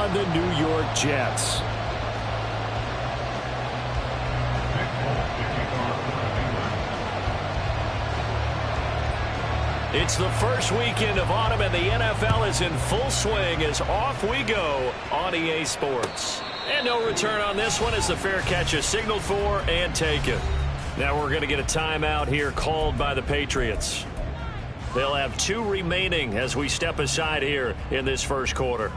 on the New York Jets. It's the first weekend of autumn, and the NFL is in full swing as off we go on EA Sports. And no return on this one as the fair catch is signaled for and taken. Now we're going to get a timeout here called by the Patriots. They'll have 2 remaining as we step aside here in this first quarter.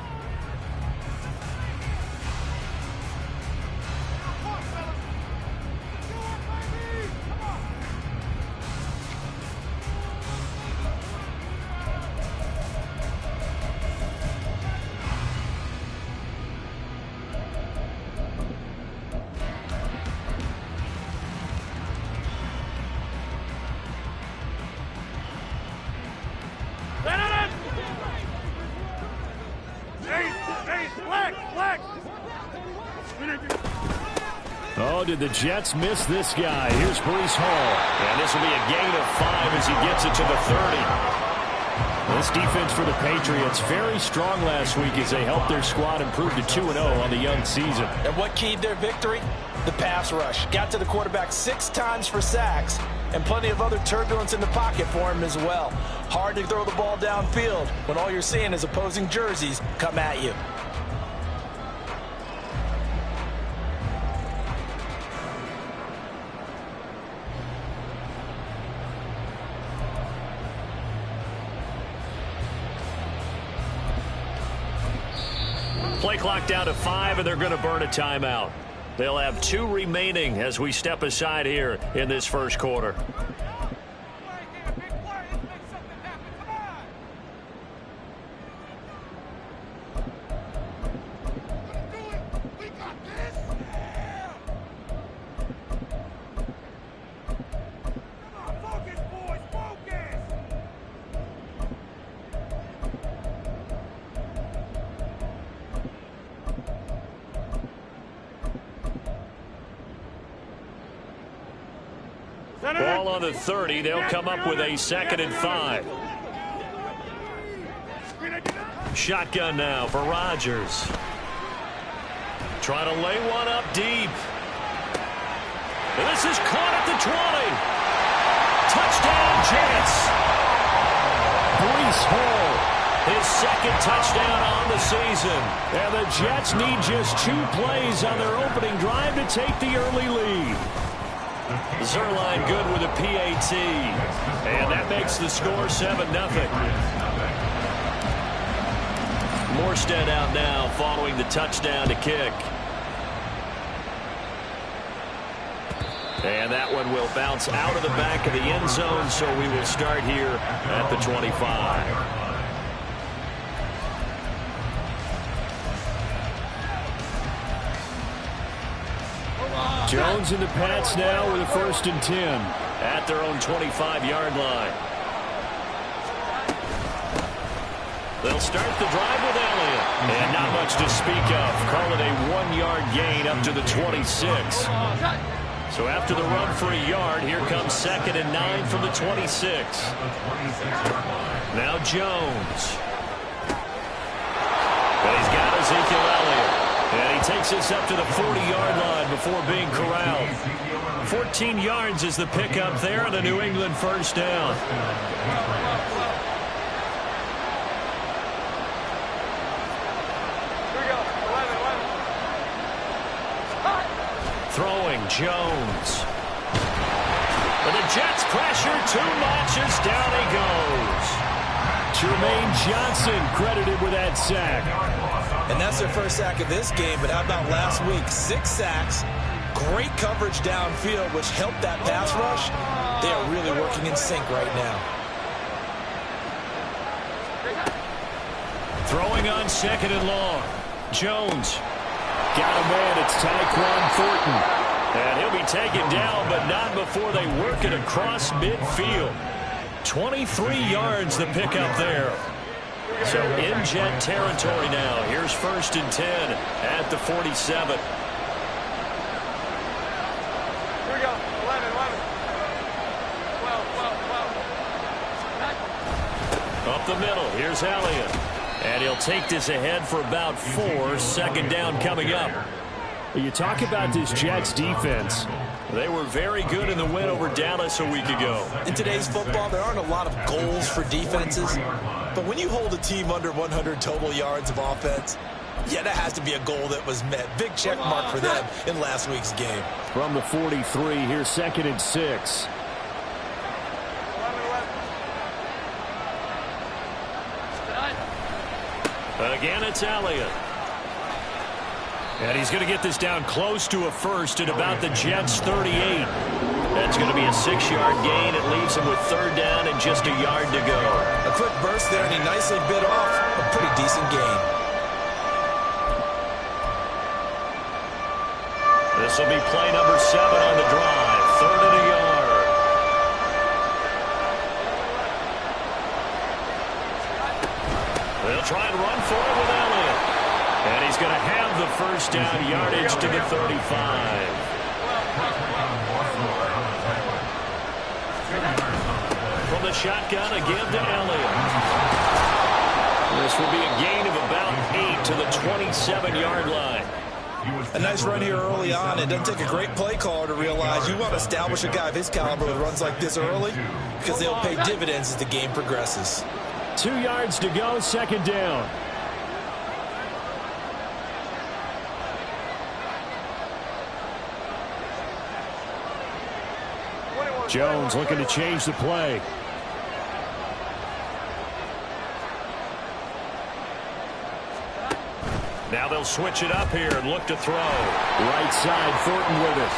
Oh, did the Jets miss this guy? Here's Breece Hall. And this will be a gain of 5 as he gets it to the 30. This defense for the Patriots, very strong last week as they helped their squad improve to 2-0 on the young season. And what keyed their victory? The pass rush. Got to the quarterback 6 times for sacks, and plenty of other turbulence in the pocket for him as well. Hard to throw the ball downfield when all you're seeing is opposing jerseys come at you. Play clock down to 5, and they're going to burn a timeout. They'll have 2 remaining as we step aside here in this first quarter. Ball on the 30. They'll come up with a 2nd and 5. Shotgun now for Rodgers. Trying to lay one up deep. And this is caught at the 20. Touchdown, Jets. Breece Hall, his 2nd touchdown on the season. And the Jets need just 2 plays on their opening drive to take the early lead. Zerline good with a PAT. And that makes the score 7-0. Morstead out now following the touchdown to kick. And that one will bounce out of the back of the end zone, so we will start here at the 25. Jones and the Pats now with a 1st and 10 at their own 25-yard line. They'll start the drive with Elliott. And not much to speak of. Call it a 1-yard gain up to the 26. So after the run for a yard, here comes 2nd and 9 from the 26. Now Jones. And he's got Ezekiel Elliott. And he takes us up to the 40-yard line before being corralled. 14 yards is the pickup there on a New England 1st down. Throwing Jones. But the Jets pressure too much as down he goes. Jermaine Johnson credited with that sack. And that's their first sack of this game, but how about last week? 6 sacks, great coverage downfield, which helped that pass rush. They are really working in sync right now. Throwing on 2nd and long. Jones. Got a man. It's Tyquan Thornton. And he'll be taken down, but not before they work it across midfield. 23 yards the pickup there. So in Jet territory now. Here's 1st and 10 at the 47. Here we go. 11, 12, 12, 12. Up the middle. Here's Elliott. And he'll take this ahead for about 4. Second down coming up. You talk about this Jets defense. They were very good in the win over Dallas a week ago. In today's football, there aren't a lot of goals for defenses. But when you hold a team under 100 total yards of offense, yeah, that has to be a goal that was met. Big check mark for them in last week's game. From the 43, here's 2nd and 6. Again, it's Elliott. And he's going to get this down close to a first at about the Jets' 38. That's going to be a 6-yard gain. It leaves him with 3rd down and just a yard to go. A quick burst there, and he nicely bit off a pretty decent gain. This will be play number 7 on the drive. 3rd and a yard. They'll try and run for it with Elliott. And he's going to have the first down yardage to the 35. From the shotgun, again to Elliott. This will be a gain of about 8 to the 27-yard line. A nice run here early on. It doesn't take a great play caller to realize you want to establish a guy of his caliber who runs like this early because they'll pay dividends as the game progresses. 2 yards to go, 2nd down. Jones looking to change the play. Now they'll switch it up here and look to throw. Right side, Thornton with it.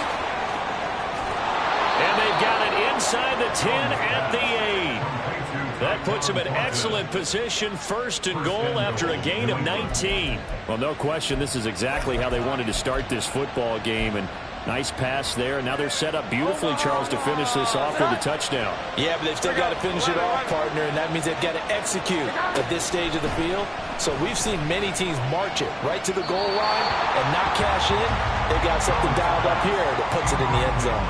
And they've got it inside the 10 at the 8. That puts them in excellent position, 1st and goal after a gain of 19. Well, no question, this is exactly how they wanted to start this football game. And nice pass there. Now they're set up beautifully, Charles, to finish this off with a touchdown. Yeah, but they've still got to finish it off, partner, and that means they've got to execute at this stage of the field. So we've seen many teams march it right to the goal line and not cash in. They've got something dialed up here that puts it in the end zone.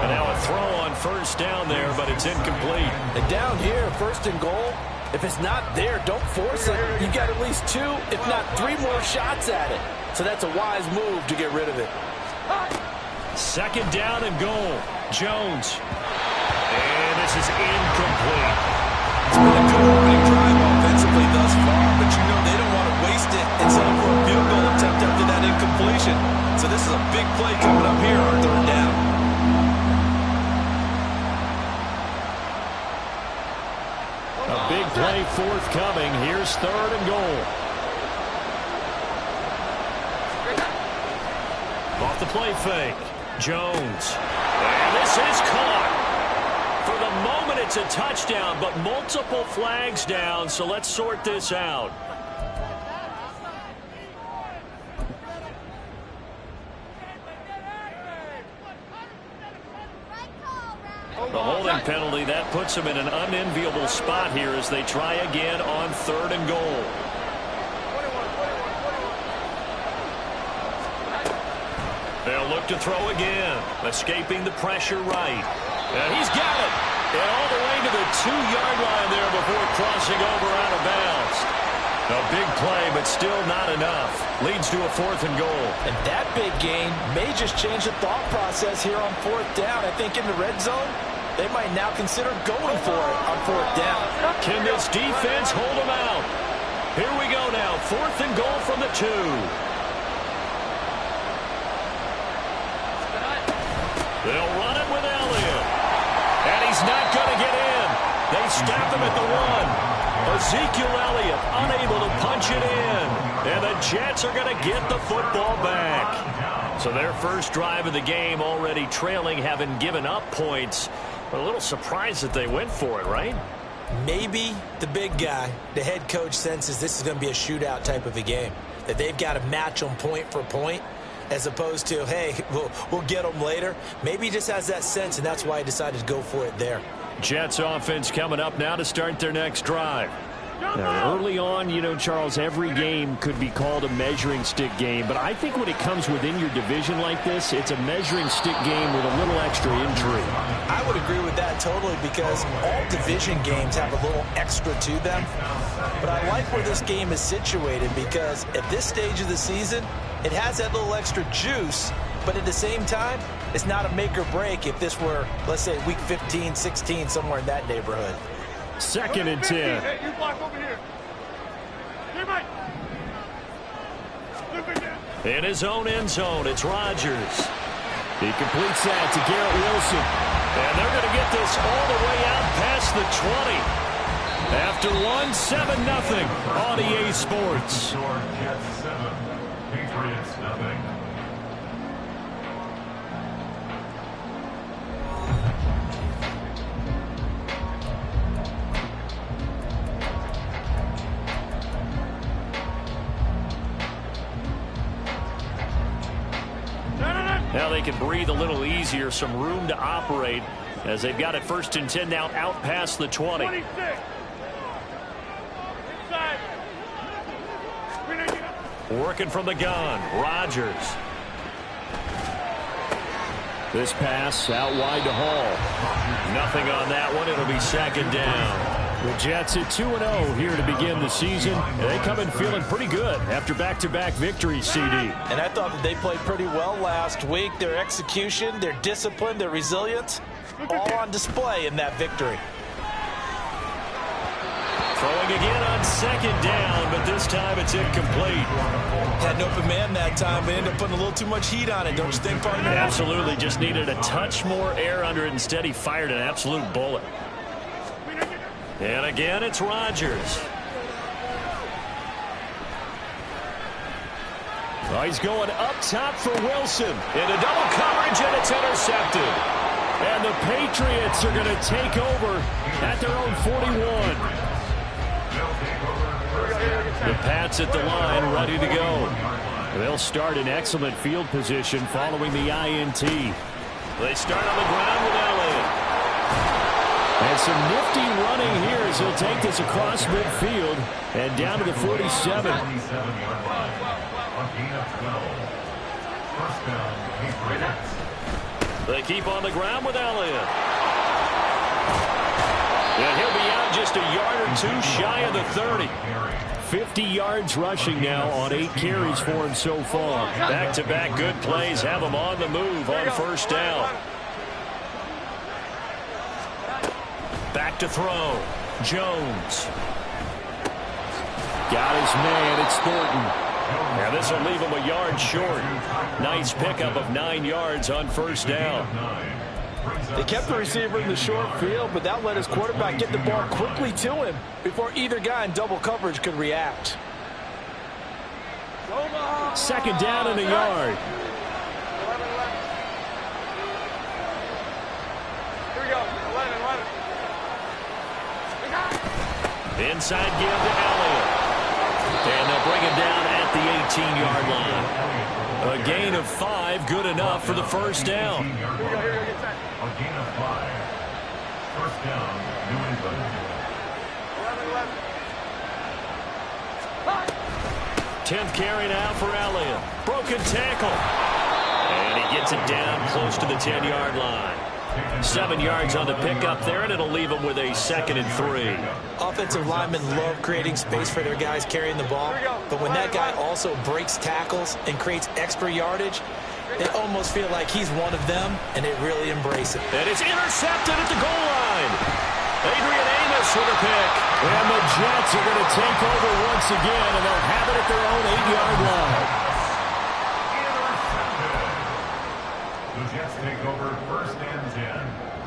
And now a throw on 1st down there, but it's incomplete. And down here, 1st and goal, if it's not there, don't force it. You've got at least 2, if not 3 more shots at it. So that's a wise move to get rid of it. 2nd down and goal. Jones. And this is incomplete. It's been a good opening drive offensively thus far, but you know they don't want to waste it and settle for a field goal attempt after that incompletion. So this is a big play coming up here on 3rd down. A big play forthcoming. Here's 3rd and goal. Off the play fake. Jones. And this is caught. For the moment, it's a touchdown, but multiple flags down, so let's sort this out. The holding penalty, that puts them in an unenviable spot here as they try again on 3rd and goal. They'll look to throw again, escaping the pressure right. And he's got it. And all the way to the 2-yard line there before crossing over out of bounds. A big play, but still not enough. Leads to a 4th and goal. And that big gain may just change the thought process here on 4th down. I think in the red zone, they might now consider going for it on 4th down. Can this defense hold them out? Here we go now. 4th and goal from the 2. They'll run it with Elliott. And he's not going to get in. They stop him at the 1. Ezekiel Elliott unable to punch it in. And the Jets are going to get the football back. So their first drive of the game already trailing, having given up points. But a little surprised that they went for it, right? Maybe the big guy, the head coach, senses this is going to be a shootout type of a game. That they've got to match them point for point. As opposed to, hey, we'll get them later. Maybe he just has that sense, and that's why he decided to go for it there. Jets offense coming up now to start their next drive. Now, early on, you know, Charles, every game could be called a measuring stick game. But I think when it comes within your division like this, it's a measuring stick game with a little extra intrigue. I would agree with that totally because all division games have a little extra to them. But I like where this game is situated because at this stage of the season, it has that little extra juice, but at the same time, it's not a make or break if this were, let's say, week 15, 16, somewhere in that neighborhood. 2nd and 10. Hey, you block over here. Here, Mike. In his own end zone, it's Rodgers. He completes that to Garrett Wilson. And they're going to get this all the way out past the 20. After one, 7-0 on EA Sports. Jets 7, Patriots nothing. Now they can breathe a little easier, some room to operate as they've got it 1st and 10 now out past the 20. 26. Inside. Working from the gun, Rodgers. This pass out wide to Hall. Nothing on that one. It'll be 2nd down. The Jets at 2-0 here to begin the season. They come in feeling pretty good after back-to-back victories, CD. And I thought that they played pretty well last week. Their execution, their discipline, their resilience, all on display in that victory. Throwing again on 2nd down, but this time it's incomplete. Had an open man that time, but ended up putting a little too much heat on it, don't you think, partner? Absolutely, just needed a touch more air under it. Instead, he fired an absolute bullet. And again, it's Rodgers. Oh, he's going up top for Wilson. Into double coverage, and it's intercepted. And the Patriots are going to take over at their own 41. The Pats at the line, ready to go. They'll start in excellent field position following the INT. They start on the ground with Elliott. And some nifty running here as he'll take this across midfield and down to the 47. They keep on the ground with Elliott. And he'll be out just a yard or two shy of the 30. 50 yards rushing now on 8 carries for him so far. Back-to-back good plays have him on the move on 1st down. Back to throw. Jones. Got his man. It's Thornton. Now this will leave him a yard short. Nice pickup of 9 yards on 1st down. They kept the receiver in the short field, but that let his quarterback get the ball quickly to him before either guy in double coverage could react. 2nd down and a yard. Here we go. 11. Inside give to Elliott. And they'll bring him down at the 18-yard line. A gain of 5, good enough for the 1st down. A gain of 5. 1st down, New England. 10th carry now for Elliott. Broken tackle. And he gets it down close to the 10-yard line. 7 yards on the pickup there, and it'll leave them with a 2nd and 3. Offensive linemen love creating space for their guys carrying the ball, but when that guy also breaks tackles and creates extra yardage, they almost feel like he's one of them, and they really embrace it. And it's intercepted at the goal line. Adrian Amos with a pick. And the Jets are going to take over once again, and they'll have it at their own 8-yard line. The Jets take over 1st and 10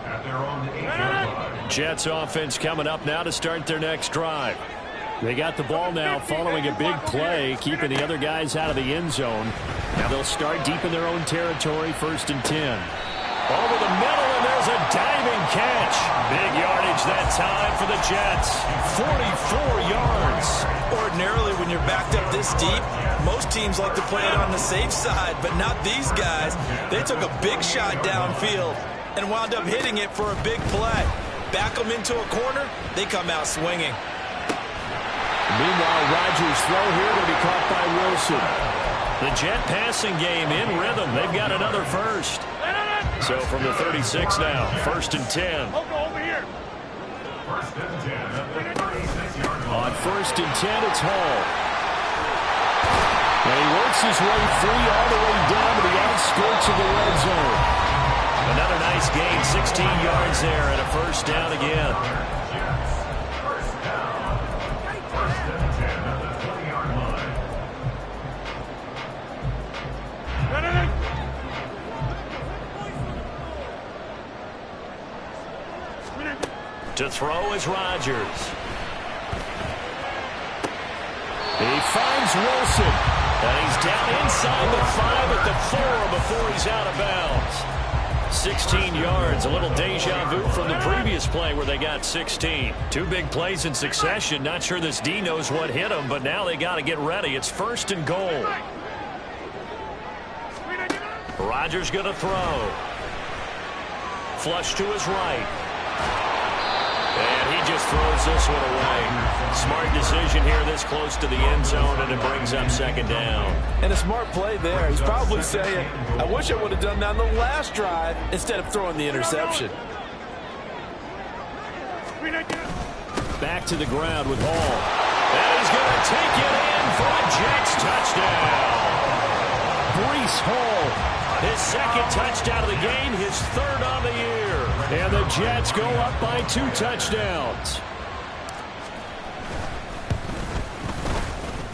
at their own 8-yard line. Jets offense coming up now to start their next drive. They got the ball now following a big play, keeping the other guys out of the end zone. Now they'll start deep in their own territory, 1st and 10. Over the middle, and there's a diving catch. Big yardage that time for the Jets. 44 yards. Ordinarily, when you're backed up this deep, most teams like to play it on the safe side, but not these guys. They took a big shot downfield and wound up hitting it for a big play. Back them into a corner, they come out swinging. Meanwhile, Rodgers' throw here to be caught by Wilson. The Jet passing game in rhythm. They've got another first. So from the 36 now, 1st and 10. Over here. 1st and 10 at the 36-yard line. On 1st and 10, it's Hall. And he works his way free all the way down to the outskirts of the red zone. Another nice gain, 16 yards there, and a first down again. First down. First and 10 at the 20-yard line. To throw is Rodgers. He finds Wilson. And he's down inside the 5 at the 4 before he's out of bounds. 16 yards, a little deja vu from the previous play where they got 16. Two big plays in succession. Not sure this D knows what hit him, but now they got to get ready. It's 1st and goal. Rodgers going to throw. Flush to his right. And he just throws this one away. Smart decision here this close to the end zone, and it brings up 2nd down. And a smart play there. He's probably saying, I wish I would have done that on the last drive instead of throwing the interception. Back to the ground with Hall. And he's going to take it in for a Jets touchdown. Breece Hall. His 2nd touchdown of the game, his 3rd on the year. And the Jets go up by 2 touchdowns.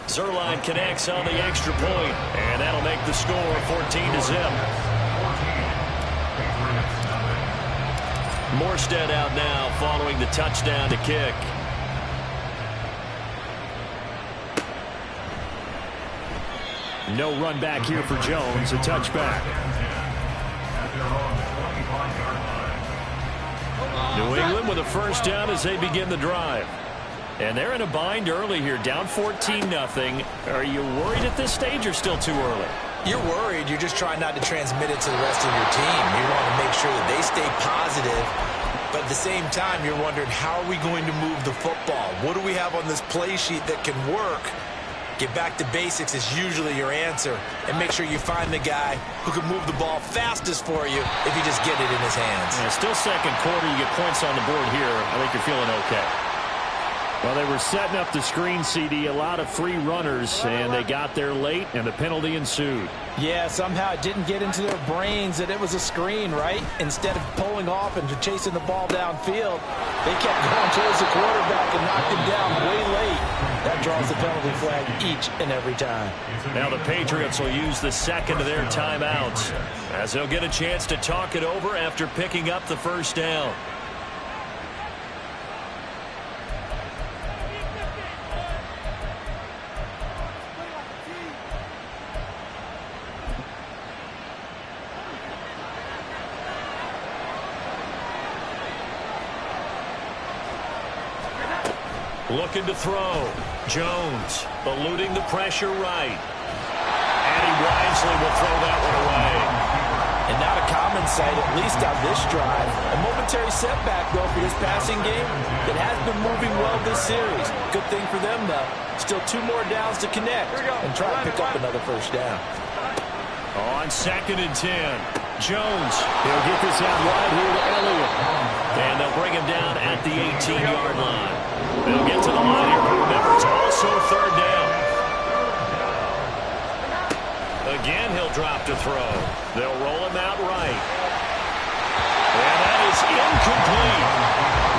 Zerline connects on the extra point, and that'll make the score 14-0. Morstead out now following the touchdown to kick. No run back here for Jones, a touchback. New England with a first down as they begin the drive. And they're in a bind early here, down 14-0. Are you worried at this stage or still too early? You're worried. You're just trying not to transmit it to the rest of your team. You want to make sure that they stay positive. But at the same time, you're wondering, how are we going to move the football? What do we have on this play sheet that can work? Get back to basics is usually your answer. And make sure you find the guy who can move the ball fastest for you if you just get it in his hands. Yeah, still 2nd quarter. You get points on the board here. I think you're feeling okay. Well, they were setting up the screen, CD, a lot of free runners, and they got there late, and the penalty ensued. Yeah, somehow it didn't get into their brains that it was a screen, right? Instead of pulling off and chasing the ball downfield, they kept going towards the quarterback and knocked him down way late. That draws the penalty flag each and every time. Now the Patriots will use the 2nd of their timeouts as they'll get a chance to talk it over after picking up the first down. Looking to throw. Jones eluding the pressure right. And he wisely will throw that one away. And not a common sight, at least on this drive. A momentary setback, though, for this passing game that has been moving well this series. Good thing for them, though. Still 2 more downs to connect and try to pick up another first down. On 2nd and 10. Jones. He'll get this out wide here to Elliott. And they'll bring him down at the 18-yard line. They'll get to the line here, but remember, it's also 3rd down. Again, he'll drop to throw. They'll roll him out right. And that is incomplete.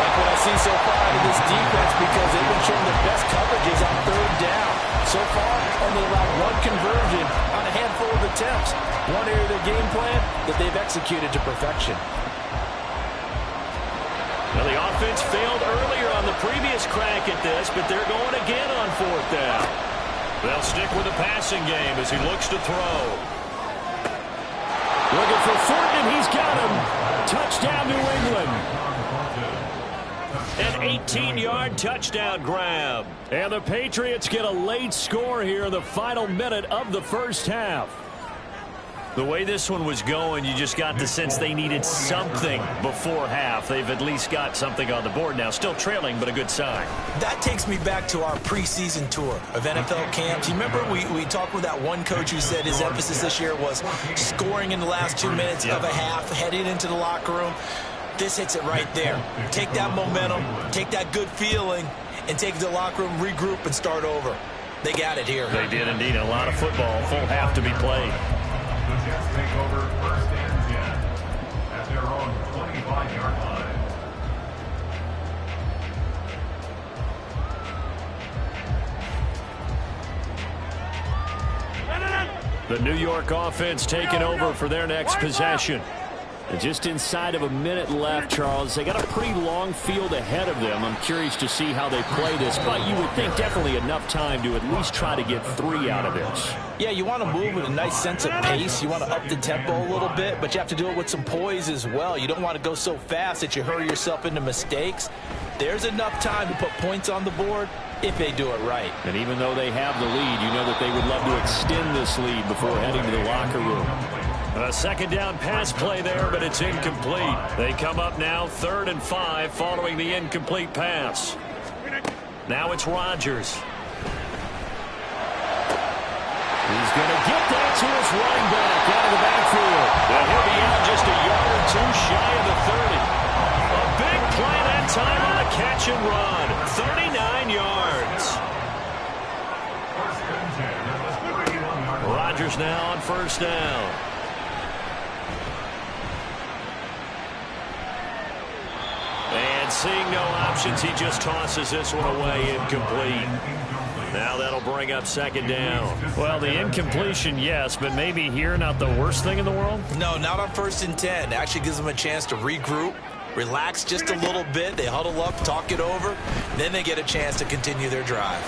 Like what I see so far out of this defense, because they've been showing the best coverages on 3rd down. So far, only allowed 1 conversion on a handful of attempts. One area of their game plan that they've executed to perfection. Well, the offense failed earlier on the previous crack at this, but they're going again on 4th down. They'll stick with the passing game as he looks to throw. Looking for Fortin, and he's got him. Touchdown, New England. An 18-yard touchdown grab. And the Patriots get a late score here in the final minute of the first half. The way this one was going, you just got the sense they needed something before half. They've at least got something on the board now. Still trailing, but a good sign. That takes me back to our preseason tour of NFL camps. You remember we talked with that one coach who said his emphasis this year was scoring in the last 2 minutes of a half, heading into the locker room. This hits it right there. Take that momentum, take that good feeling, and take it to the locker room, regroup, and start over. They got it here. They did indeed. A lot of football, full half to be played. The Jets take over 1st and 10 at their own 25-yard line. The New York offense taking over for their next possession. And just inside of a minute left, Charles. They got a pretty long field ahead of them. I'm curious to see how they play this, but you would think definitely enough time to at least try to get 3 out of this. Yeah, you want to move with a nice sense of pace. You want to up the tempo a little bit, but you have to do it with some poise as well. You don't want to go so fast that you hurry yourself into mistakes. There's enough time to put points on the board if they do it right. And even though they have the lead, you know that they would love to extend this lead before heading to the locker room. A second down pass play there, but it's incomplete. They come up now 3rd and 5 following the incomplete pass. Now it's Rodgers. He's going to get that to his running back out of the backfield. And he'll be out just a yard or 2 shy of the 30. A big play that time on a catch and run. 39 yards. Rodgers now on 1st down. And seeing no options, he just tosses this one away, incomplete. Now that'll bring up 2nd down. Well, the incompletion, yes, but maybe here not the worst thing in the world? No, not on 1st and 10. It actually gives them a chance to regroup, relax just a little bit. They huddle up, talk it over. Then they get a chance to continue their drive.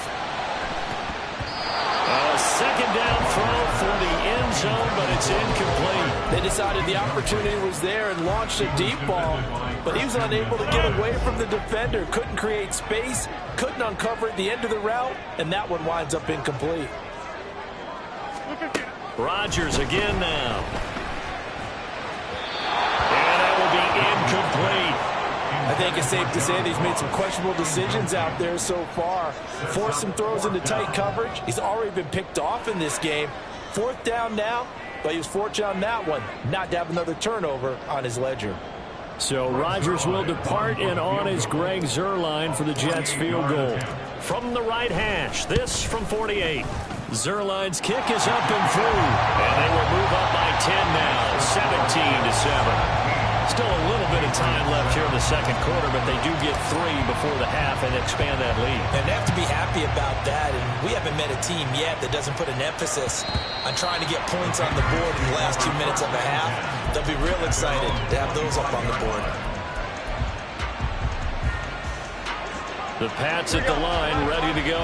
A 2nd down throw for the end zone, but it's incomplete. They decided the opportunity was there and launched a deep ball, but he was unable to get away from the defender. Couldn't create space, couldn't uncover at the end of the route, and that one winds up incomplete. Rodgers again now. And that will be incomplete. I think it's safe to say that he's made some questionable decisions out there so far. Forced some throws into tight coverage. He's already been picked off in this game. 4th down now, but he was fortunate on that one not to have another turnover on his ledger. So Rodgers will depart, and on is Greg Zuerlein for the Jets field goal. From the right hash, this from 48. Zuerlein's kick is up and through, and they will move up by 10 now, 17-7. Still a little bit of time left here in the 2nd quarter, but they do get 3 before the half and expand that lead. And they have to be happy about that, and we haven't met a team yet that doesn't put an emphasis on trying to get points on the board in the last 2 minutes of a half. They'll be real excited to have those up on the board. The Pats at the line, ready to go.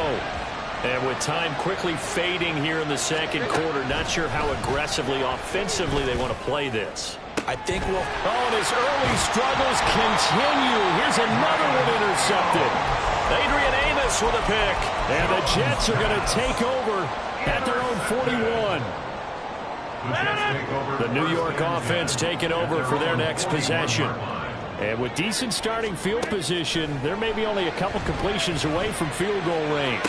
And with time quickly fading here in the 2nd quarter, not sure how aggressively, offensively they want to play this. I think we'll... Oh, and his early struggles continue. Here's another one intercepted. Adrian Amos with a pick. And the Jets are going to take over at their own 41. The New York offense taking over for their next possession. And with decent starting field position, they're maybe only a couple completions away from field goal range.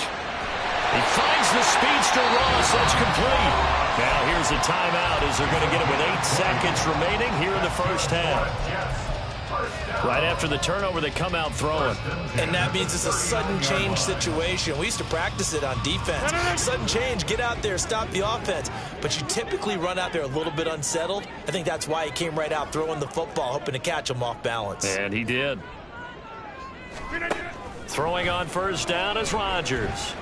He finds the speedster Ross. That's complete. Now here's a timeout as they're going to get it with 8 seconds remaining here in the 1st half. Right after the turnover, they come out throwing. And that means it's a sudden change situation. We used to practice it on defense. Sudden change, get out there, stop the offense. But you typically run out there a little bit unsettled. I think that's why he came right out throwing the football, hoping to catch him off balance. And he did. Throwing on 1st down is Rodgers.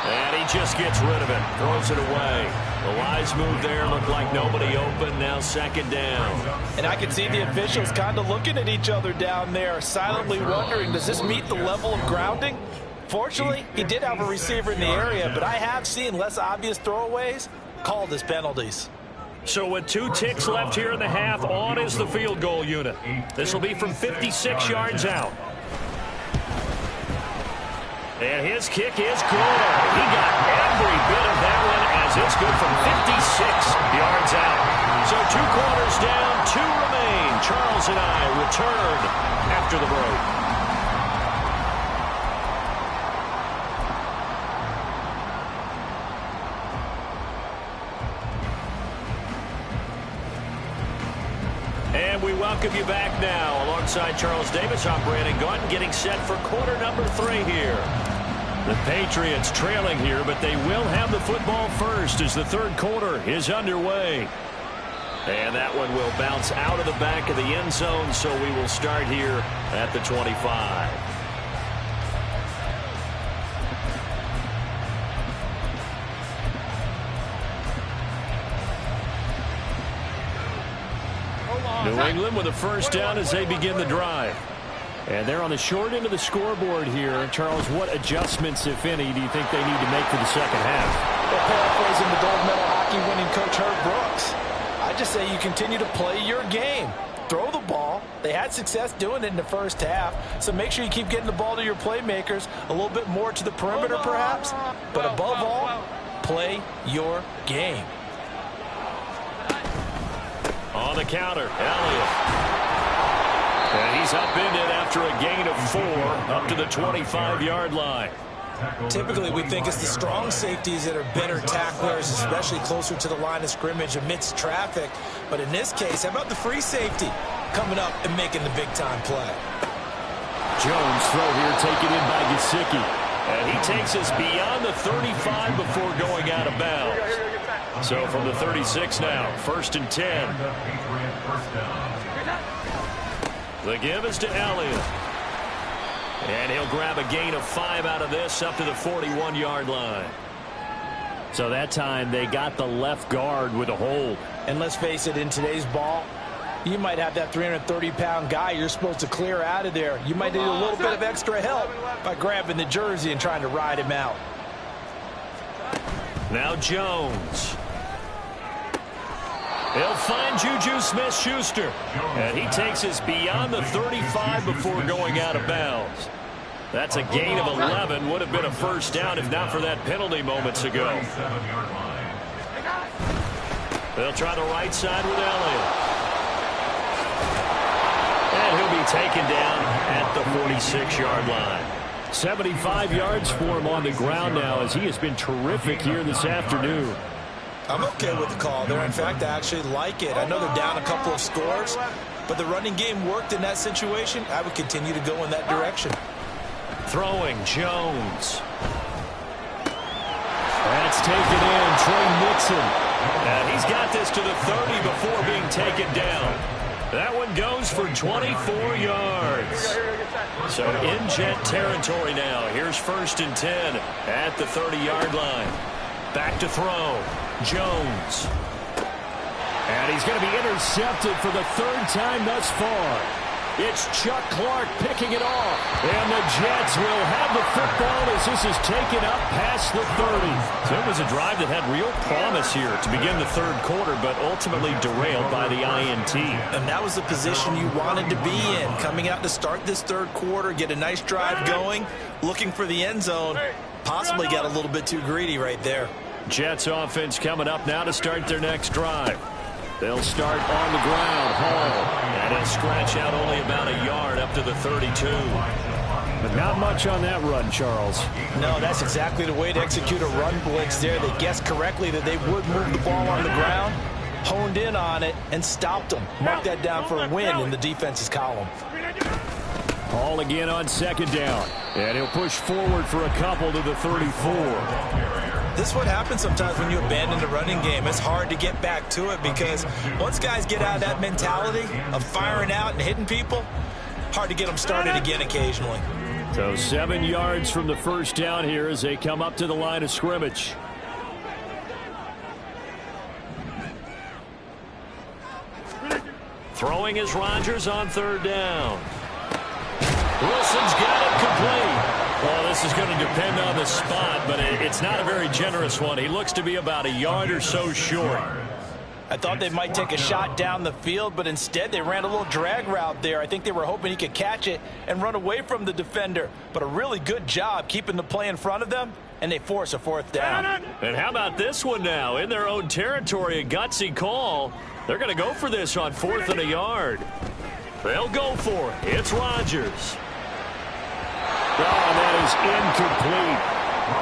And he just gets rid of it, throws it away. The wise move there, looked like nobody open, now 2nd down. And I can see the officials kind of looking at each other down there, silently wondering, does this meet the level of grounding? Fortunately, he did have a receiver in the area, but I have seen less obvious throwaways called as penalties. So with 2 ticks left here in the half, on is the field goal unit. This will be from 56 yards out. And his kick is good. He got every bit of that one as it's good from 56 yards out. So 2 quarters down, 2 remain. Charles and I return after the break. And we welcome you back now. Alongside Charles Davis, I'm Brandon Gaudin, getting set for quarter number 3 here. The Patriots trailing here, but they will have the football first as the third quarter is underway. And that one will bounce out of the back of the end zone, so we will start here at the 25. New England with a first down as they begin the drive. And they're on the short end of the scoreboard here. Charles, what adjustments, if any, do you think they need to make for the second half? Well, paraphrasing the gold medal hockey winning coach Herb Brooks, I just say you continue to play your game. Throw the ball. They had success doing it in the first half, so make sure you keep getting the ball to your playmakers, a little bit more to the perimeter perhaps, but above all, play your game. On the counter, Elliott. And he's upended after a gain of 4 up to the 25-yard line. Typically, we think it's the strong safeties that are better tacklers, especially closer to the line of scrimmage amidst traffic. But in this case, how about the free safety coming up and making the big-time play? Jones throw here taken in by Gesicki. And he takes us beyond the 35 before going out of bounds. So from the 36 now, 1st and 10. The give is to Elliott. And he'll grab a gain of 5 out of this up to the 41-yard line. So that time they got the left guard with a hold. And let's face it, in today's ball, you might have that 330-pound guy you're supposed to clear out of there. You might need a little bit of extra help by grabbing the jersey and trying to ride him out. Now Jones. He'll find Juju Smith-Schuster. And he takes us beyond the 35 before going out of bounds. That's a gain of 11. Would have been a first down if not for that penalty moments ago. They'll try the right side with Elliott. And he'll be taken down at the 46-yard line. 75 yards for him on the ground now as he has been terrific here this afternoon. I'm okay with the call there. In fact, I actually like it. I know they're down a couple of scores, but the running game worked in that situation. I would continue to go in that direction. Throwing Jones. That's taken in. Trey Nixon. And he's got this to the 30 before being taken down. That one goes for 24 yards. So in Jet territory now. Here's 1st and 10 at the 30-yard line. Back to throw. Jones. And he's going to be intercepted for the 3rd time thus far. It's Chuck Clark picking it off. And the Jets will have the football as this is taken up past the 30. So it was a drive that had real promise here to begin the third quarter, but ultimately derailed by the INT. And that was the position you wanted to be in. Coming out to start this third quarter, get a nice drive going, looking for the end zone. Possibly got a little bit too greedy right there. Jets offense coming up now to start their next drive. They'll start on the ground. Hall. And he'll scratch out only about a yard up to the 32. But not much on that run, Charles. No, that's exactly the way to execute a run blitz there. They guessed correctly that they would move the ball on the ground, honed in on it, and stopped them. Mark that down for a win in the defense's column. Hall again on 2nd down. And he'll push forward for a couple to the 34. This is what happens sometimes when you abandon the running game. It's hard to get back to it because once guys get out of that mentality of firing out and hitting people, hard to get them started again occasionally. So 7 yards from the first down here as they come up to the line of scrimmage. Throwing is Rodgers on 3rd down. Wilson's got it complete. Well, this is going to depend on the spot, but it's not a very generous one. He looks to be about a yard or so short. I thought they might take a shot down the field, but instead they ran a little drag route there. I think they were hoping he could catch it and run away from the defender. But a really good job keeping the play in front of them, and they force a 4th down. And how about this one now? In their own territory, a gutsy call. They're going to go for this on 4th and a yard. They'll go for it. It's Rodgers. Oh, that is incomplete.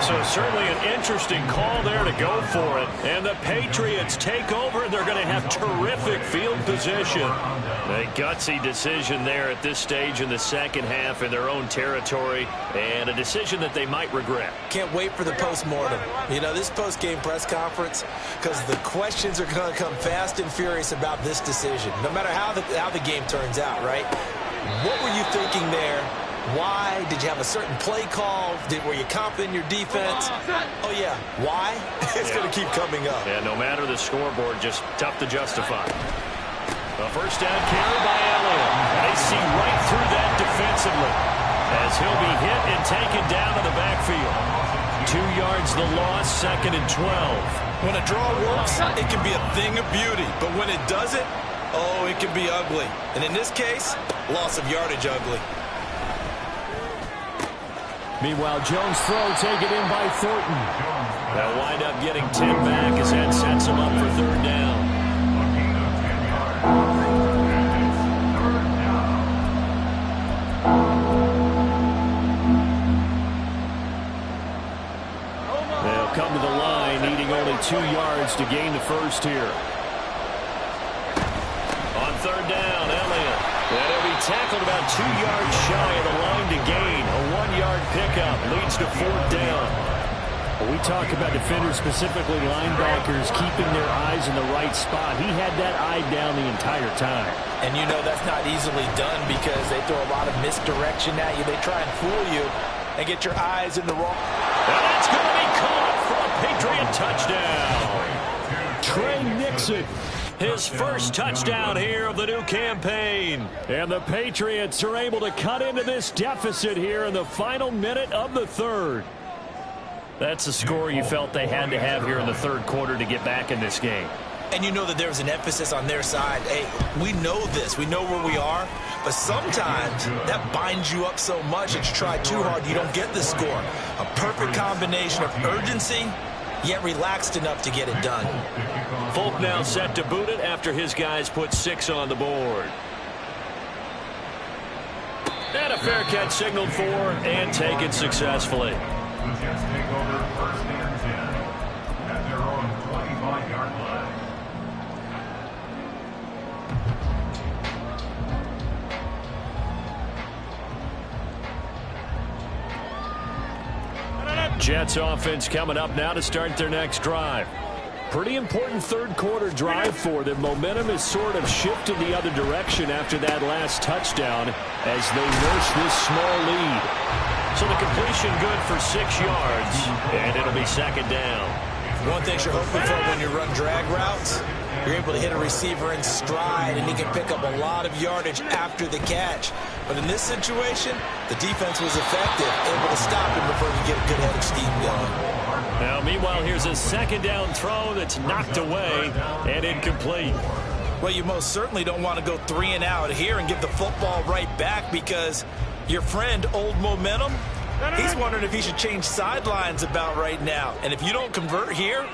So certainly an interesting call there to go for it. And the Patriots take over. They're going to have terrific field position. A gutsy decision there at this stage in the second half in their own territory, and a decision that they might regret. Can't wait for the post-mortem. You know, this post-game press conference, because the questions are going to come fast and furious about this decision, no matter how the game turns out, right? What were you thinking there? Why? Did you have a certain play call? Were you confident in your defense? Oh, yeah. Why? It's going to keep coming up. Yeah, no matter the scoreboard, just tough to justify. A first down carry by Elliott. They see right through that defensively as he'll be hit and taken down to the backfield. 2 yards the loss, 2nd and 12. When a draw works, it can be a thing of beauty. But when it doesn't, oh, it can be ugly. And in this case, loss of yardage ugly. Meanwhile, Jones' throw taken in by Thornton. They'll wind up getting 10 back as that sets them up for 3rd down. They'll come to the line, needing only 2 yards to gain the first here. On 3rd down, Elliott. And he'll be tackled about 2 yards shy of the line to gain. A 1-yard pickup leads to 4th down. When we talk about defenders, specifically linebackers, keeping their eyes in the right spot, he had that eye down the entire time. And you know that's not easily done because they throw a lot of misdirection at you. They try and fool you and get your eyes in the wrong. And that's going to be caught for a Patriot touchdown. Trey Nixon. His first touchdown here of the new campaign. And the Patriots are able to cut into this deficit here in the final minute of the 3rd. That's the score you felt they had to have here in the 3rd quarter to get back in this game. And you know that there's an emphasis on their side. Hey, we know this. We know where we are. But sometimes that binds you up so much that you try too hard, you don't get the score. A perfect combination of urgency, yet relaxed enough to get it done. Folk now set to boot it after his guys put 6 on the board. And a fair catch signaled for and taken successfully. The Jets take over 1st and 10 at their own 25-yard line. Jets offense coming up now to start their next drive. Pretty important 3rd quarter drive for them. Momentum has sort of shifted the other direction after that last touchdown as they nurse this small lead. So the completion good for 6 yards, and it'll be 2nd down. One thing you're hoping for when you run drag routes, you're able to hit a receiver in stride, and he can pick up a lot of yardage after the catch. But in this situation, the defense was effective, able to stop him before he could get a good head of steam going. Now, meanwhile, here's a 2nd down throw that's knocked away and incomplete. Well, you most certainly don't want to go 3 and out here and give the football right back because your friend, Old Momentum, he's wondering if he should change sidelines about right now. And if you don't convert here,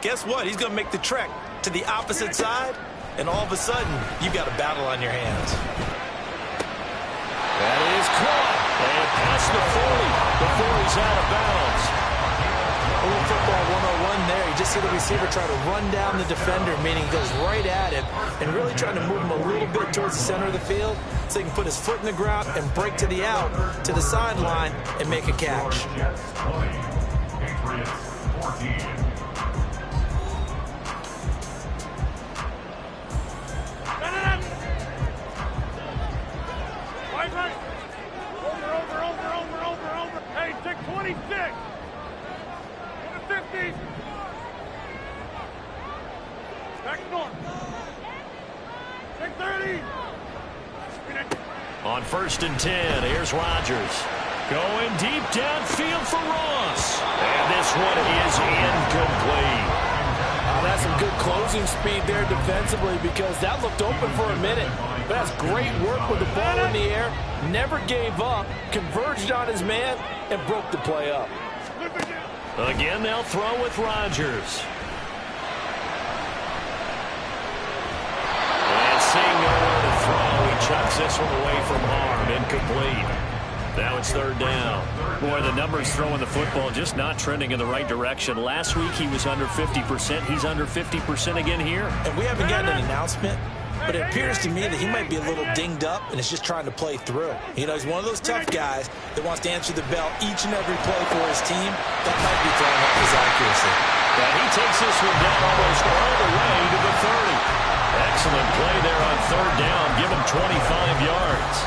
guess what? He's going to make the trek to the opposite side, and all of a sudden, you've got a battle on your hands. That is caught. And past the 40 before he's out of bounds. A little football 101 there. You just see the receiver try to run down the defender, meaning he goes right at him and really trying to move him a little bit towards the center of the field so he can put his foot in the ground and break to the out, to the sideline, and make a catch. Jets 20, Patriots 14. Over. Hey, take 26. 50. Back north. Take 30. On 1st and 10, here's Rodgers. Going deep downfield for Ross. And this one is incomplete. That's some good closing speed there defensively because that looked open for a minute. But that's great work with the ball in the air. Never gave up, converged on his man, and broke the play up. Again, they'll throw with Rodgers. And seeing nowhere to throw, he chucks this one away from harm. Incomplete. Now it's third down. Boy, the numbers throwing the football just not trending in the right direction. Last week he was under 50%. He's under 50% again here. And we haven't gotten an announcement, but it appears to me that he might be a little dinged up and is just trying to play through. You know, he's one of those tough guys that wants to answer the bell each and every play for his team. That might be throwing up his accuracy. And he takes this one down almost all the way to the 30. Excellent play there on third down. Give him 25 yards.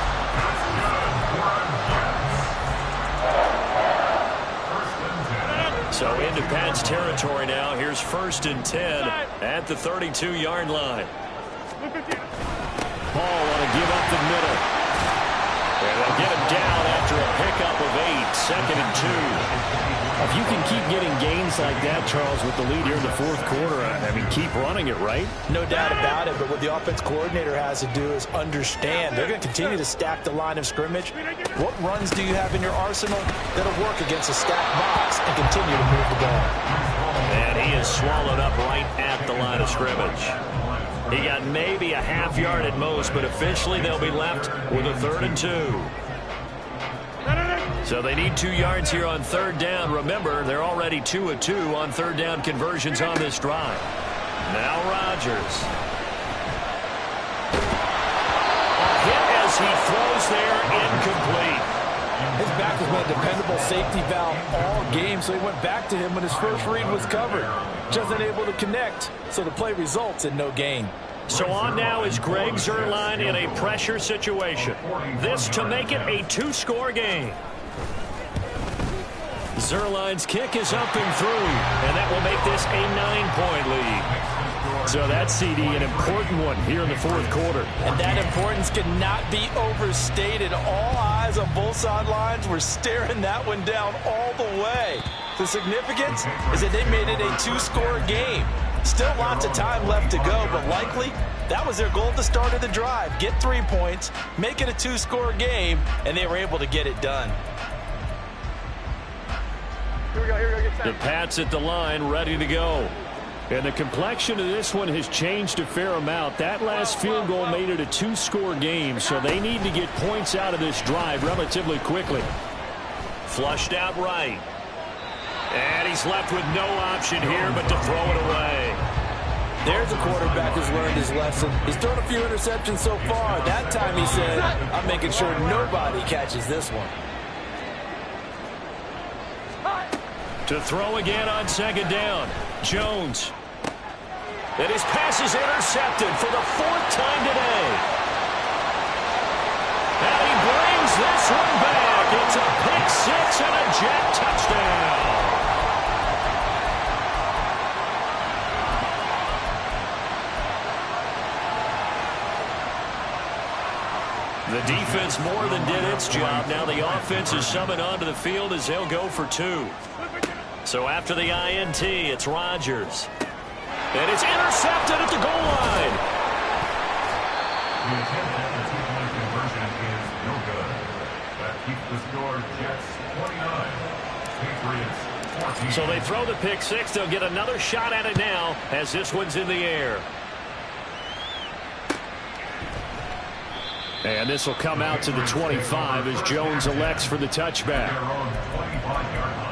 So into Pat's territory now. Here's 1st and 10 at the 32-yard line. Ball want to give up the middle. And they'll get him down after a pickup of 8. 2nd and 2. If you can keep getting gains like that, Charles, with the lead here in the fourth quarter, I mean, keep running it, right? No doubt about it, but what the offense coordinator has to do is understand they're going to continue to stack the line of scrimmage. What runs do you have in your arsenal that'll work against a stacked box and continue to move the ball? And he is swallowed up right at the line of scrimmage. He got maybe a half yard at most, but officially they'll be left with a 3rd and 2. So they need 2 yards here on third down. Remember, they're already 2 of 2 on third down conversions on this drive. Now Rodgers. A hit as he throws there, incomplete. His back has been a dependable safety valve all game, so he went back to him when his first read was covered. Just unable to connect, so the play results in no gain. So on now is Greg Zuerlein in a pressure situation. This to make it a 2-score game. Zuerlein's kick is up and through, and that will make this a 9-point lead. So that CD, an important one here in the fourth quarter. And that importance cannot be overstated. All eyes on both sidelines were staring that one down all the way. The significance is that they made it a 2-score game. Still lots of time left to go, but likely that was their goal at the start of the drive. Get 3 points, make it a 2-score game, and they were able to get it done. The Pats at the line, ready to go. And the complexion of this one has changed a fair amount. That last field goal made it a 2-score game, so they need to get points out of this drive relatively quickly. Flushed out right. And he's left with no option here but to throw it away. There's a quarterback who's learned his lesson. He's thrown a few interceptions so far. That time he said, I'm making sure nobody catches this one. To throw again on 2nd down. Jones. And his pass is intercepted for the 4th time today. And he brings this one back. It's a pick 6 and a jet touchdown. The defense more than did its job. Now the offense is summoned onto the field as they'll go for 2. So after the INT, it's Rodgers. And it's intercepted at the goal line. The attempt at the 2-point conversion is no good. That keeps the score Jets 29, Patriots 14. So they throw the pick 6. They'll get another shot at it now as this one's in the air. And this will come out to the 25 as Jones elects for the touchback. Their own 25-yard line.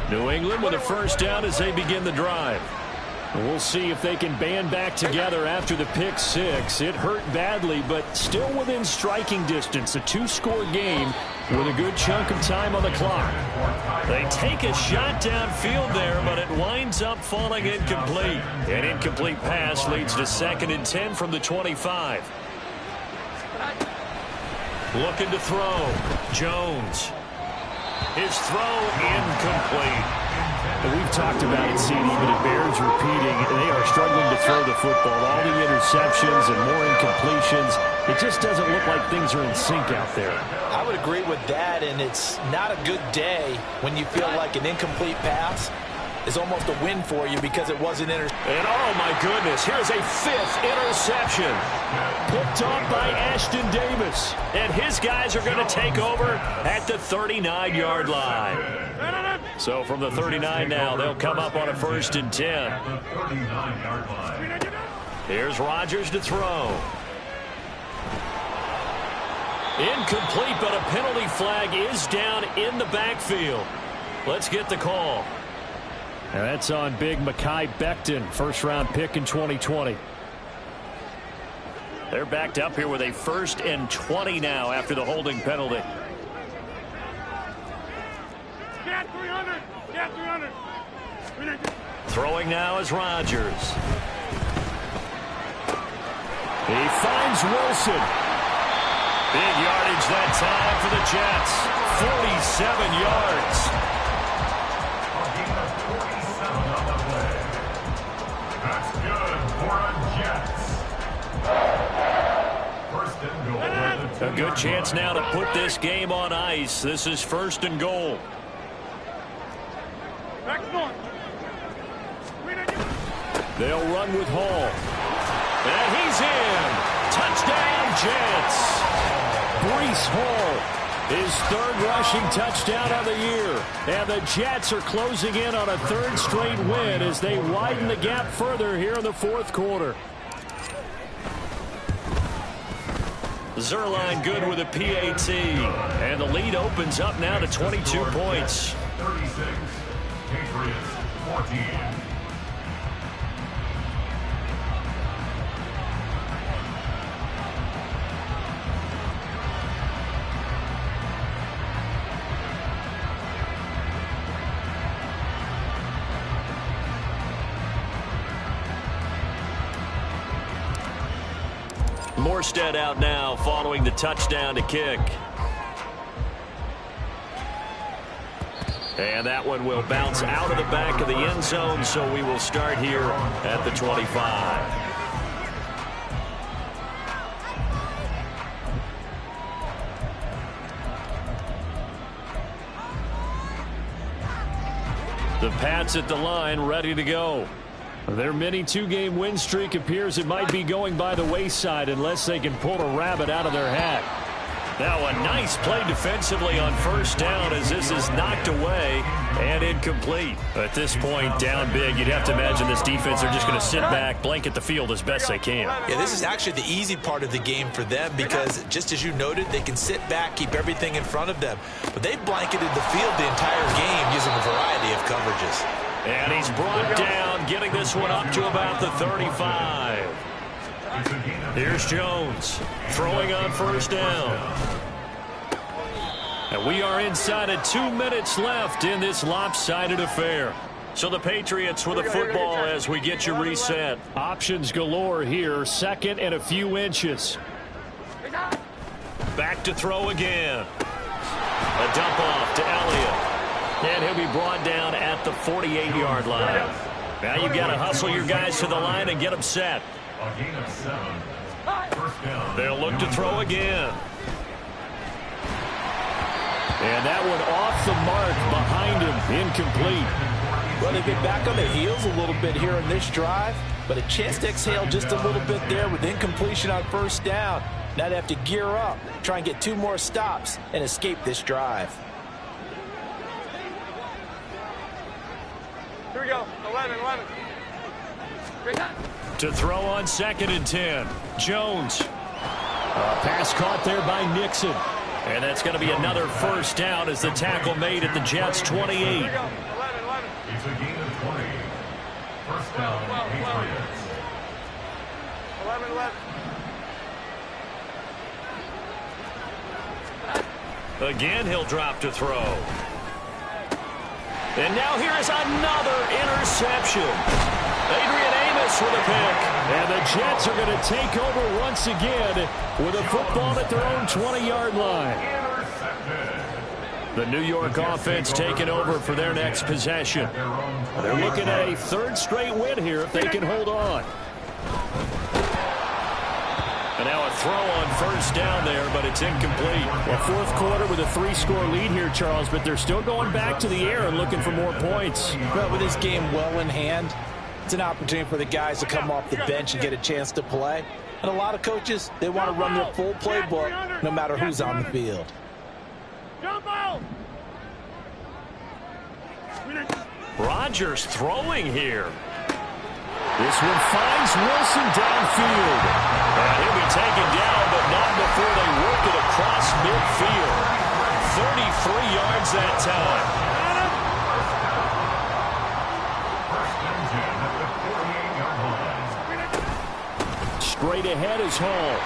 New England with a first down as they begin the drive. We'll see if they can band back together after the pick 6. It hurt badly, but still within striking distance. A 2-score game with a good chunk of time on the clock. They take a shot downfield there, but it winds up falling incomplete. An incomplete pass leads to 2nd and 10 from the 25. Looking to throw. Jones. His throw incomplete. And we've talked about it, CD, but it bears repeating. They are struggling to throw the football. All the interceptions and more incompletions. It just doesn't look like things are in sync out there. I would agree with that, and it's not a good day when you feel like an incomplete pass is almost a win for you because it wasn't And oh my goodness, here's a 5th interception. Picked off by Ashton Davis. And his guys are going to take over at the 39-yard line. So from the 39 now, they'll come up on a 1st and 10. Here's Rodgers to throw. Incomplete, but a penalty flag is down in the backfield. Let's get the call. And that's on big Mekhi Becton, 1st-round pick in 2020. They're backed up here with a 1st and 20 now after the holding penalty. Get 300. Get 300. Throwing now is Rodgers. He finds Wilson. Big yardage that time for the Jets. 47 yards. That's good for a Jets. 1st and goal. A good chance now to put this game on ice. This is 1st and goal. Back north. They'll run with Hall. And he's in. Touchdown, Jets. Breece Hall, his 3rd rushing touchdown of the year. And the Jets are closing in on a 3rd straight win as they widen the gap further here in the 4th quarter. Zerline good with a PAT. And the lead opens up now to 22 points. 36. Patriots 14. Morstead out now following the touchdown to kick. And that one will bounce out of the back of the end zone, so we will start here at the 25. The Pats at the line, ready to go. Their mini 2-game win streak appears it might be going by the wayside unless they can pull a rabbit out of their hat. Now a nice play defensively on 1st down as this is knocked away and incomplete. At this point, down big, you'd have to imagine this defense are just going to sit back, blanket the field as best they can. Yeah, this is actually the easy part of the game for them because, just as you noted, they can sit back, keep everything in front of them. But they blanketed the field the entire game using a variety of coverages. And he's brought down, getting this one up to about the 35. Here's Jones, throwing on 1st down. And we are inside of 2 minutes left in this lopsided affair. So the Patriots with the football as we get you reset. Options galore here, 2nd and a few inches. Back to throw again. A dump off to Elliott. And he'll be brought down at the 48-yard line. Now you've got to hustle your guys to the line and get them set. A gain of 7. 1st down. They'll look to throw again. And that one off the mark behind him, incomplete. Well, they've been back on their heels a little bit here in this drive, but a chance to exhale just a little bit there with incompletion on 1st down. Now they have to gear up, try and get 2 more stops and escape this drive. Here we go. 11. To throw on 2nd and 10. Jones. Pass caught there by Nixon. And that's going to be another 1st down as the tackle made at the Jets' 28. It's a gain of 20. 1st down, Patriots. 11. Again, he'll drop to throw. And now here is another interception. Adrian Amos with a pick. And the Jets are going to take over once again with a football at their own 20-yard line. The New York offense taking over for their next possession. They're looking at a 3rd straight win here if they can hold on. And now a throw on first down there, but it's incomplete. Well, fourth quarter with a 3-score lead here, Charles, but they're still going back to the air and looking for more points. Well, with this game well in hand, it's an opportunity for the guys to come off the bench and get a chance to play. And a lot of coaches, they want to run their full playbook no matter who's on the field. Rodgers throwing here. This one finds Wilson downfield. And he'll be taken down, but not before they work it across midfield. 33 yards that time. Straight ahead is Hall.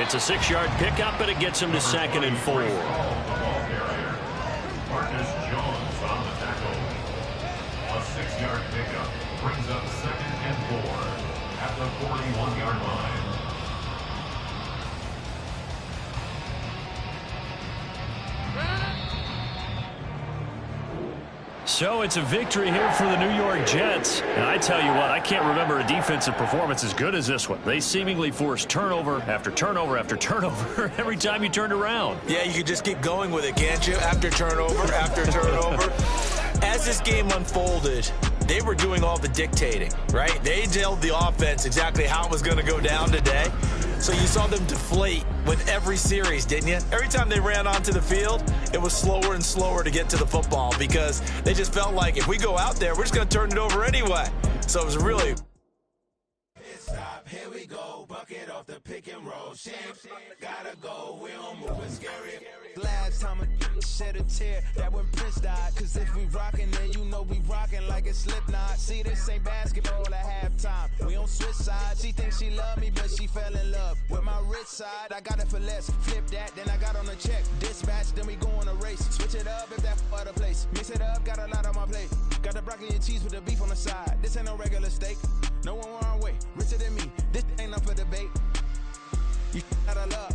It's a 6-yard pickup, and it gets him to 2nd and 4. A 6-yard pickup brings up 2nd and 4 at the 41-yard line. So it's a victory here for the New York Jets. And I tell you what, I can't remember a defensive performance as good as this one. They seemingly forced turnover after turnover after turnover every time you turned around. Yeah, you could just keep going with it, can't you? After turnover, after turnover. As this game unfolded, they were doing all the dictating, right? They told the offense exactly how it was going to go down today. So you saw them deflate with every series, didn't you? Every time they ran onto the field, it was slower and slower to get to the football because they just felt like if we go out there, we're just going to turn it over anyway. So it was really... Stop, here we go, bucket off the pick and roll. Gotta go, we don't move it scary. Last time I shed a tear, that when Prince died. Cause if we rockin', then you know we rockin' like a Slipknot. See, this ain't basketball at halftime. We don't switch sides. She thinks she love me, but she fell in love with my rich side. I got it for less, flip that, then I got on a check. Dispatch, then we go on a race. Switch it up if that other place. Mix it up, got a lot on my plate. Got the broccoli and cheese with the beef on the side. This ain't no regular steak. No one wrong way, richer than me. This ain't up for debate. You out of luck.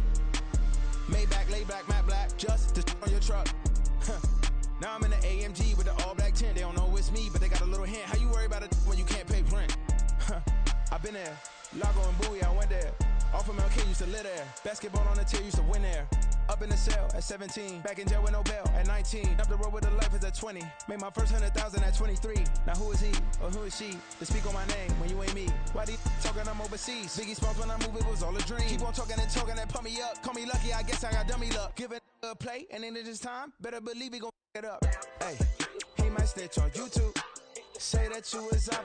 Maybach, lay back, matte black, just to on your truck. Now I'm in the AMG with the all black tint. They don't know it's me, but they got a little hint. How you worry about it when you can't pay rent? I've been there. Lago and Bowie, I went there. Off of MLK, used to live there. Basketball on the tier, used to win there. Up in the cell at 17. Back in jail with no bail at 19. Up the road with the life is at 20. Made my first 100,000 at 23. Now who is he or who is she to speak on my name when you ain't me? Why they talking I'm overseas? Biggie Smalls when I move, it was all a dream. Keep on talking and pump me up. Call me lucky, I guess I got dummy luck. Give it a play and then it's time. Better believe he gon' it up. Hey, he might snitch on YouTube. Say that you was up.